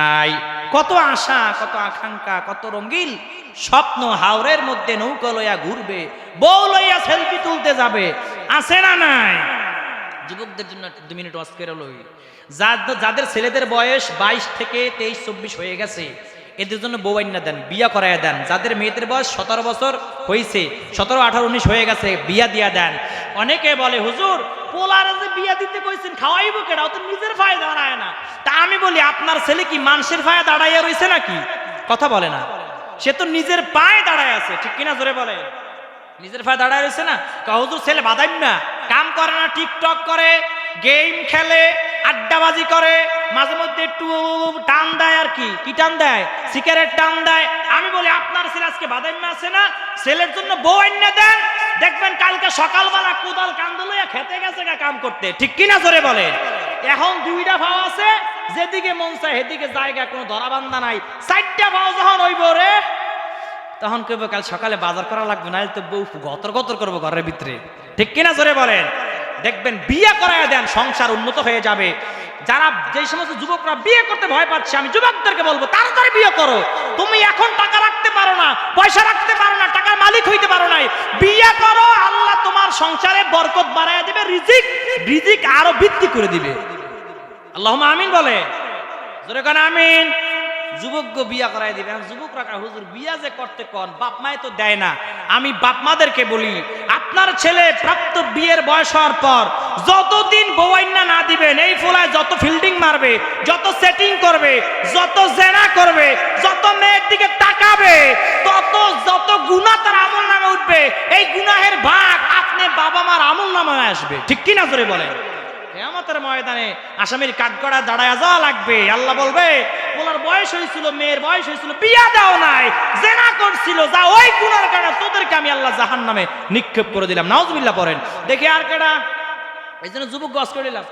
নাই কত আশা, কত আকাঙ্ক্ষা, কত রঙিন স্বপ্ন হাওরের মধ্যে নৌকা লইয়া ঘুরবে, বউ লইয়া সেলফি তুলতে যাবে, আছে না নাই? যুবকদের জন্য 2 মিনিট ওয়াজ করে লই। যাদের ছেলেদের বয়স 22 থেকে 23-24 হয়ে গেছে, এদের জন্য বউ আইনা দেন, বিয়া করাইয়া দেন। যাদের মেয়েদের বয়স 17 বছর হয়েছে, 17, 18, 19 হয়ে গেছে, বিয়া দিয়া দেন। অনেকে বলে হুজুর পোলারে যে বিয়া দিতে কইছেন খাওয়াইবো কেডা, ও তো নিজের ফায়দা দাঁড়ায় না। তা আমি বলি আপনার ছেলে কি মানুষের ফায়দা দাঁড়াইয়া রইছে নাকি? কথা বলে না, সে তো নিজের পায়ে দাঁড়ায় আছে, ঠিক কিনা জোরে বলে? নিজের পায়ে দাঁড়ায় রয়েছে না। হুজুর ছেলে বাদাম না, কাম করে না, টিকটক করে, গেম খেলে, আড্ডাবাজি করে, মাঝে মধ্যে একটু টান দেয়, আর কি টান দেয়, সিগারেট টান দেয়। আমি বলি আপনার ছেলে আজকে বাদাম আছে না, ছেলের জন্য বউ এনে দেন, দেখবেন কালকে সকালবেলা কোদাল কান্দ লইয়া খেতে গেছে কাম করতে, ঠিক কিনা জোরে বলে? এখন 2টা ভাও আছে, যেদিকে মন চায় সেদিকে জায়গা, কোনো ধরাবান্ধা নাই। 4টা ভাও যখন হইব রে, তখন কইব কাল সকালে বাজার করা লাগবে, না তো বউ গতর গতর করবো ঘরের ভিতরে, ঠিক কিনা জোরে বলেন? দেখবেন বিয়ে করাইয়া দেন, সংসার উন্নত হয়ে যাবে। যারা যে সমস্ত যুবকরা বিয়ে করতে ভয় পাচ্ছে, আমি যুবকদেরকে বলবো তাড়াতাড়ি বিয়ে করো। তুমি এখন টাকা রাখতে পারো না, পয়সা রাখতে পারো না, টাকার মালিক হইতে পারো নাই, বিয়ে করো, আল্লাহ তোমার সংসারে বরকত বাড়াইয়া দিবে, রিজিক আরো বৃদ্ধি করে দিবে। আল্লাহুম্মা আমিন বলে, জোরে কোন আমিন। যুবককে বিয়া করাই দিবে। যুবকরা হুজুর বিয়া যে করতে কোন, বাপ মায়ে তো দেয় না। আমি বাপ মাদেরকে বলি, আপনার ছেলে প্রাপ্ত বিয়ের বয়স হওয়ার পর যতদিন বউ আইনা না দিবেন, এই ফোলায় যত ফিল্ডিং মারবে, যত সেটিং করবে, যত জেনা করবে, যত মেয়ের দিকে তাকাবে, যত গুনাহ তার আমল নামে উঠবে, এই গুনাহের ভাগ আপনি বাবা মার আমল নামে আসবে, ঠিক কিনা জোরে বলেন? কিয়ামতের ময়দানে আসামির কাঠগড়ায় দাঁড়ায় যাওয়া লাগবে। আল্লাহ বলবে ওনার বয়স হয়েছিল, মেয়ের বয়স হয়েছিল, বিয়া দাও নাই, জেনা করছিল, যা ওই গুনার কারণে তোদেরকে আমি আল্লাহ জাহান্নামে নিক্ষেপ করে দিলাম। নাউজুবিল্লাহ পড়েন দেখি আর কেডা। এই জন্য যুবক গস করে দিলাম।